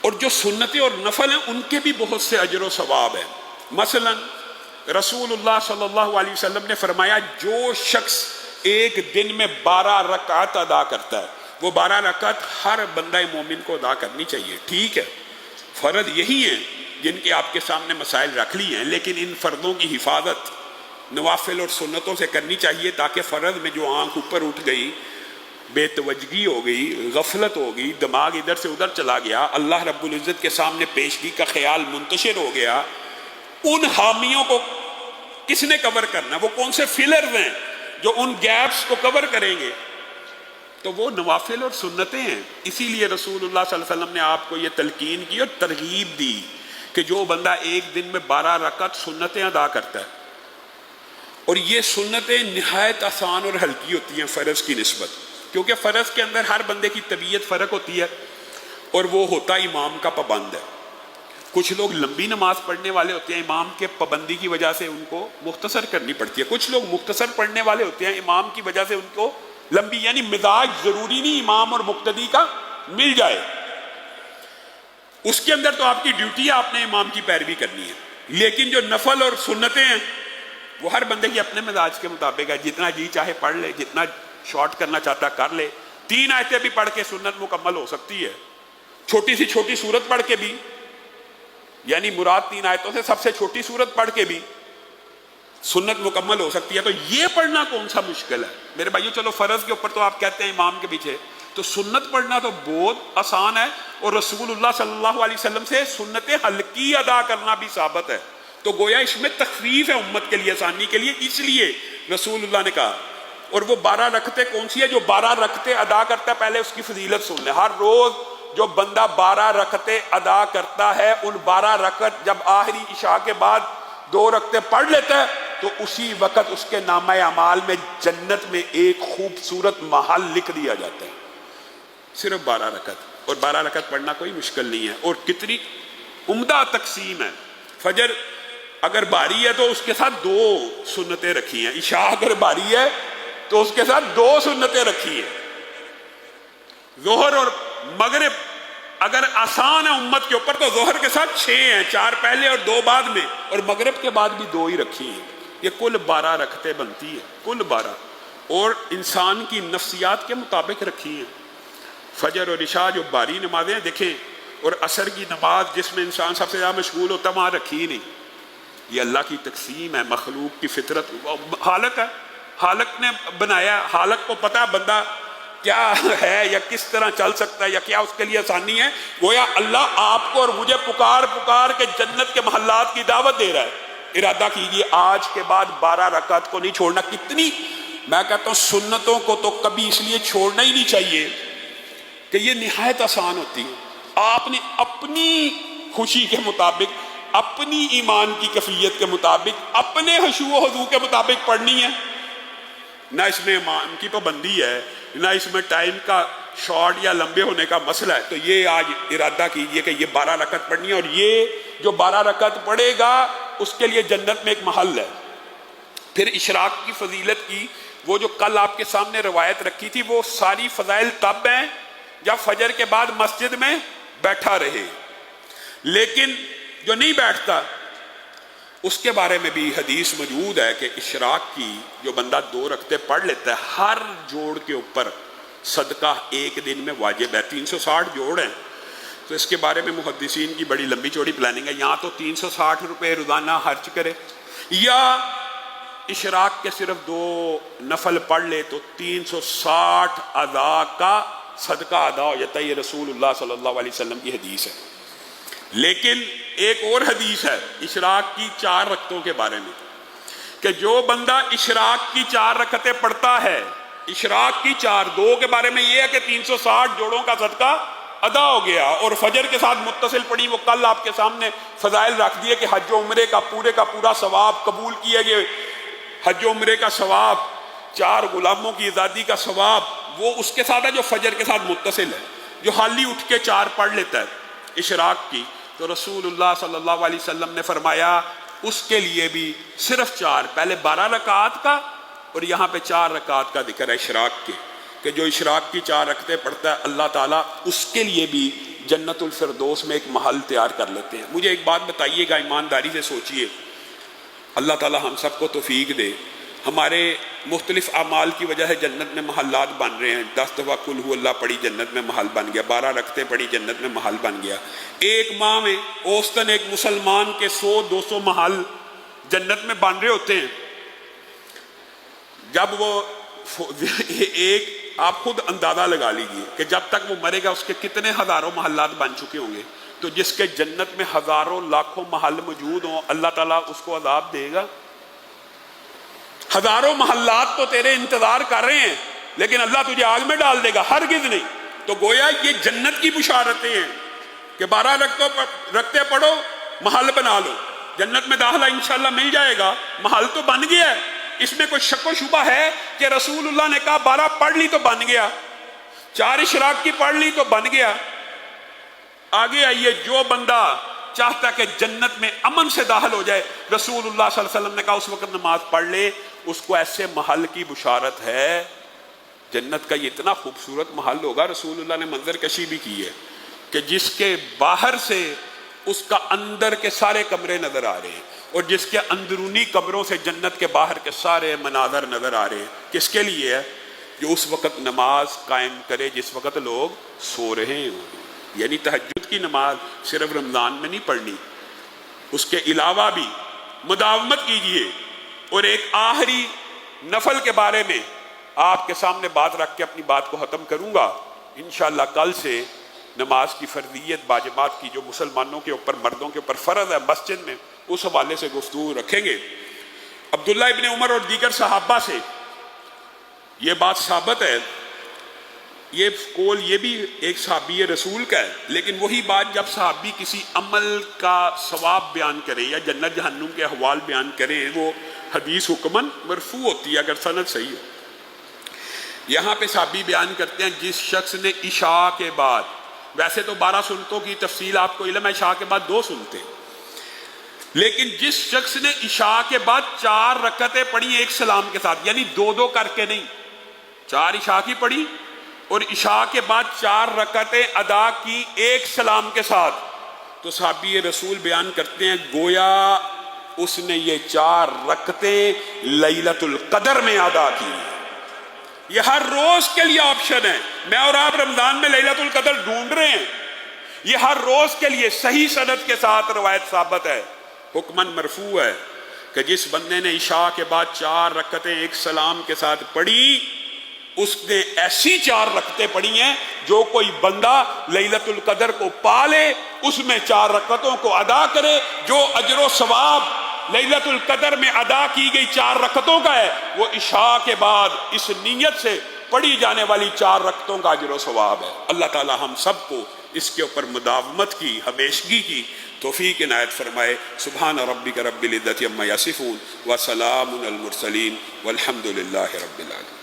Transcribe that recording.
اور جو سنتیں اور نفل ہیں ان کے بھی بہت سے اجر و ثواب ہیں. مثلا رسول اللہ صلی اللہ علیہ وسلم نے فرمایا جو شخص ایک دن میں 12 رکعت ادا کرتا ہے وہ 12 رکعت ہر بندہ مومن کو ادا کرنی چاہیے. ٹھیک ہے فرض یہی ہیں جن کے آپ کے سامنے مسائل رکھ لی ہیں، لیکن ان فرضوں کی حفاظت نوافل اور سنتوں سے کرنی چاہیے تاکہ فرض میں جو آنکھ اوپر اٹھ گئی، بے توجہی ہو گئی، غفلت ہو گئی، دماغ ادھر سے ادھر چلا گیا، اللہ رب العزت کے سامنے پیشگی کا خیال منتشر ہو گیا، ان حامیوں کو کس نے کور کرنا؟ وہ کون سے فلرز ہیں جو ان گیپس کو کور کریں گے؟ تو وہ نوافل اور سنتیں ہیں. اسی لیے رسول اللہ صلی اللہ علیہ وسلم نے آپ کو یہ تلقین کی اور ترغیب دی کہ جو بندہ ایک دن میں 12 رکعت سنتیں ادا کرتا ہے، اور یہ سنتیں نہایت آسان اور ہلکی ہوتی ہیں فرض کی نسبت، کیونکہ فرض کے اندر ہر بندے کی طبیعت فرق ہوتی ہے اور وہ ہوتا امام کا پابند ہے. کچھ لوگ لمبی نماز پڑھنے والے ہوتے ہیں، امام کے پابندی کی وجہ سے ان کو مختصر کرنی پڑتی ہے. کچھ لوگ مختصر پڑھنے والے ہوتے ہیں، امام کی وجہ سے ان کو لمبی، یعنی مزاج ضروری نہیں امام اور مقتدی کا مل جائے. اس کے اندر تو آپ کی ڈیوٹی ہے، آپ نے امام کی پیروی کرنی ہے. لیکن جو نفل اور سنتیں ہیں وہ ہر بندے کی اپنے مزاج کے مطابق ہے، جتنا جی چاہے پڑھ لے، جتنا شارٹ کرنا چاہتا کر لے. 3 آیتیں بھی پڑھ کے سنت مکمل ہو سکتی ہے، چھوٹی سی چھوٹی سورت پڑھ کے بھی، یعنی مراد 3 آیتوں سے سب سے چھوٹی سورت پڑھ کے بھی سنت مکمل ہو سکتی ہے. تو یہ پڑھنا کون سا مشکل ہے میرے بھائیو؟ چلو فرض کے اوپر تو آپ کہتے ہیں امام کے پیچھے، تو سنت پڑھنا تو بہت آسان ہے، اور رسول اللہ صلی اللہ علیہ وسلم سے سنتیں ہلکی ادا کرنا بھی ثابت ہے. تو گویا اس میں تخفیف ہے امت کے لیے، آسانی کے لیے، اس لیے رسول اللہ نے کہا. اور وہ 12 رکعتیں کون سی ہے؟ جو 12 رکعتیں ادا کرتا ہے، پہلے اس کی فضیلت سن لیں. ہر روز جو بندہ 12 رکعتیں ادا کرتا ہے، ان 12 رکعت جب آخری عشاء کے بعد 2 رکعتیں پڑھ لیتا ہے تو اسی وقت اس کے نامہ اعمال میں جنت میں ایک خوبصورت محل لکھ دیا جاتا ہے. صرف 12 رکعت، اور 12 رکعت پڑھنا کوئی مشکل نہیں ہے. اور کتنی عمدہ تقسیم ہے. فجر اگر باری ہے تو اس کے ساتھ 2 سنتیں رکھی ہیں، عشاء اگر باری ہے تو اس کے ساتھ 2 سنتیں رکھی ہیں. ظہر اور مغرب اگر آسان ہے امت کے اوپر تو ظہر کے ساتھ 6 ہیں، 4 پہلے اور 2 بعد میں، اور مغرب کے بعد بھی 2 ہی رکھی ہیں. یہ کل 12 رکعتیں بنتی ہیں، کل 12، اور انسان کی نفسیات کے مطابق رکھی ہیں. فجر اور عشاء جو باری نمازیں دیکھیں، اور عصر کی نماز جس میں انسان سب سے زیادہ مشغول ہوتا ہے وہاں رکھی ہی نہیں. یہ اللہ کی تقسیم ہے، مخلوق کی فطرت، خالق ہے، خالق نے بنایا. خالق کو پتہ بندہ کیا ہے یا کس طرح چل سکتا ہے یا کیا اس کے لیے آسانی ہے. گویا اللہ آپ کو اور مجھے پکار پکار کے جنت کے محلات کی دعوت دے رہا ہے. ارادہ کیجیے آج کے بعد 12 رکعت کو نہیں چھوڑنا. کتنی، میں کہتا ہوں سنتوں کو تو کبھی اس لیے چھوڑنا ہی نہیں چاہیے کہ یہ نہایت آسان ہوتی ہے. آپ نے اپنی خوشی کے مطابق، اپنی ایمان کی کیفیت کے مطابق، اپنے خشوع و خضوع کے مطابق پڑھنی ہے. نہ اس میں ایمان کی پابندی ہے، نہ اس میں ٹائم کا شارٹ یا لمبے ہونے کا مسئلہ ہے. تو یہ آج ارادہ کیجئے کہ یہ 12 رکعت پڑھنی ہے، اور یہ جو 12 رکعت پڑھے گا اس کے لیے جنت میں ایک محل ہے. پھر اشراق کی فضیلت کی وہ جو کل آپ کے سامنے روایت رکھی تھی، وہ ساری فضائل تب ہیں جب فجر کے بعد مسجد میں بیٹھا رہے. لیکن جو نہیں بیٹھتا اس کے بارے میں بھی حدیث موجود ہے کہ اشراق کی جو بندہ 2 رکعتیں پڑھ لیتا ہے، ہر جوڑ کے اوپر صدقہ ایک دن میں واجب ہے. 360 جوڑ ہیں، تو اس کے بارے میں محدثین کی بڑی لمبی چوڑی پلاننگ ہے. یہاں تو 360 روپے روزانہ خرچ کرے، یا اشراق کے صرف 2 نفل پڑھ لے تو 360 ادا کا صدقہ ادا ہو جاتا ہے. یہ رسول اللہ صلی اللہ علیہ وسلم کی حدیث ہے. لیکن ایک اور حدیث ہے اشراق کی 4 رکعتوں کے بارے میں، کہ جو بندہ اشراق کی 4 رکعتیں پڑھتا ہے، اشراق کی 2 کے بارے میں یہ ہے کہ 360 جوڑوں کا صدقہ ادا ہو گیا. اور فجر کے ساتھ متصل پڑھی، وہ کل آپ کے سامنے فضائل رکھ دیے کہ حج و عمرے کا پورا ثواب قبول کیے گئے. حج و عمرے کا ثواب، 4 غلاموں کی آزادی کا ثواب، وہ اس کے ساتھ ہے جو فجر کے ساتھ متصل ہے. جو حالی اٹھ کے 4 پڑھ لیتا ہے اشراق کی، تو رسول اللہ صلی اللہ علیہ وسلم نے فرمایا اس کے لیے بھی صرف 4، پہلے 12 رکعات کا اور یہاں پہ 4 رکعات کا ذکر ہے اشراق کے. کہ جو اشراق کی 4 رکعتیں پڑھتا ہے اللہ تعالیٰ اس کے لیے بھی جنت الفردوس میں ایک محل تیار کر لیتے ہیں۔ مجھے ایک بات بتائیے گا، ایمانداری سے سوچئے، اللہ تعالیٰ ہم سب کو توفیق دے، ہمارے مختلف اعمال کی وجہ سے جنت میں محلات بن رہے ہیں۔ 10 دفعہ قل ہو اللہ پڑھی جنت میں محل بن گیا، 12 رکعتیں پڑھی جنت میں محل بن گیا۔ ایک ماہ میں اوسطاً ایک مسلمان کے 100-200 محل جنت میں بن رہے ہوتے ہیں۔ جب وہ ایک آپ خود اندازہ لگا لیجئے کہ جب تک وہ مرے گا اس کے کتنے ہزاروں محلات بن چکے ہوں گے۔ تو جس کے جنت میں ہزاروں لاکھوں محل موجود ہوں، اللہ تعالیٰ اس کو عذاب دے گا؟ ہزاروں محلات تو تیرے انتظار کر رہے ہیں لیکن اللہ تجھے آگ میں ڈال دے گا؟ ہرگز نہیں۔ تو گویا یہ جنت کی بشارتیں ہیں کہ 12 رکعتیں پڑھو، محل بنا لو، جنت میں داخلہ انشاءاللہ مل جائے گا۔ محل تو بن گیا ہے، اس میں کوئی شک و شبہ ہے کہ رسول اللہ نے کہا 12 پڑھ لی تو بن گیا، 4 اشراق کی پڑھ لی تو بن گیا۔ آگے آئیے، جو بندہ چاہتا کہ جنت میں امن سے داخل ہو جائے، رسول اللہ صلی اللہ علیہ وسلم نے کہا اس وقت نماز پڑھ لے، اس کو ایسے محل کی بشارت ہے۔ جنت کا یہ اتنا خوبصورت محل ہوگا، رسول اللہ نے منظر کشی بھی کی ہے کہ جس کے باہر سے اس کا اندر کے سارے کمرے نظر آ رہے ہیں، اور جس کے اندرونی کمروں سے جنت کے باہر کے سارے مناظر نظر آ رہے ہیں۔ کس کے لیے ہے؟ جو اس وقت نماز قائم کرے جس وقت لوگ سو رہے ہیں۔ یعنی تہجد کی نماز صرف رمضان میں نہیں پڑھنی، اس کے علاوہ بھی مداومت کیجئے۔ اور ایک آخری نفل کے بارے میں آپ کے سامنے بات رکھ کے اپنی بات کو ختم کروں گا۔ انشاءاللہ کل سے نماز کی فرضیت باجماعت کی جو مسلمانوں کے اوپر، مردوں کے اوپر فرض ہے مسجد میں، اس حوالے سے گفتگو رکھیں گے۔ عبداللہ ابن عمر اور دیگر صحابہ سے یہ بات ثابت ہے، یہ قول یہ بھی ایک صحابی رسول کا ہے، لیکن وہی بات جب صحابی کسی عمل کا ثواب بیان کریں یا جنت جہنم کے احوال بیان کریں، وہ حدیث حکماً مرفوع ہوتی ہے اگر سند صحیح ہو۔ یہاں پہ صحابی بیان کرتے ہیں جس شخص نے عشاء کے بعد، ویسے تو 12 سنتوں کی تفصیل آپ کو علم ہے، عشاء کے بعد 2 سنتے، لیکن جس شخص نے عشاء کے بعد 4 رکعتیں پڑھی ایک سلام کے ساتھ، یعنی 2 کر کے نہیں، 4 عشاء کی پڑھی اور عشاء کے بعد 4 رکعتیں ادا کی ایک سلام کے ساتھ، تو صحابی رسول بیان کرتے ہیں گویا اس نے یہ 4 رکعتیں لیلۃ القدر میں ادا کی۔ یہ ہر روز کے لیے آپشن ہے۔ میں اور آپ رمضان میں لیلۃ القدر ڈھونڈ رہے ہیں، یہ ہر روز کے لیے صحیح سند کے ساتھ روایت ثابت ہے، حکماً مرفوع ہے کہ جس بندے نے عشاء کے بعد 4 رکعتیں ایک سلام کے ساتھ پڑھی، اس نے ایسی 4 رکعتیں پڑھی ہیں جو کوئی بندہ لیلۃ القدر کو پالے، اس میں 4 رکعتوں کو ادا کرے، جو اجر و ثواب لیلۃ القدر میں ادا کی گئی 4 رکعتوں کا ہے، وہ عشاء کے بعد اس نیت سے پڑھی جانے والی 4 رکعتوں کا اجر و ثواب ہے۔ اللہ تعالی ہم سب کو اس کے اوپر مداومت کی، ہمیشگی کی توفیق عنایت فرمائے۔ سبحان ربک رب العزت عما یصفون وسلام علی المرسلین والحمد للہ رب العالمین۔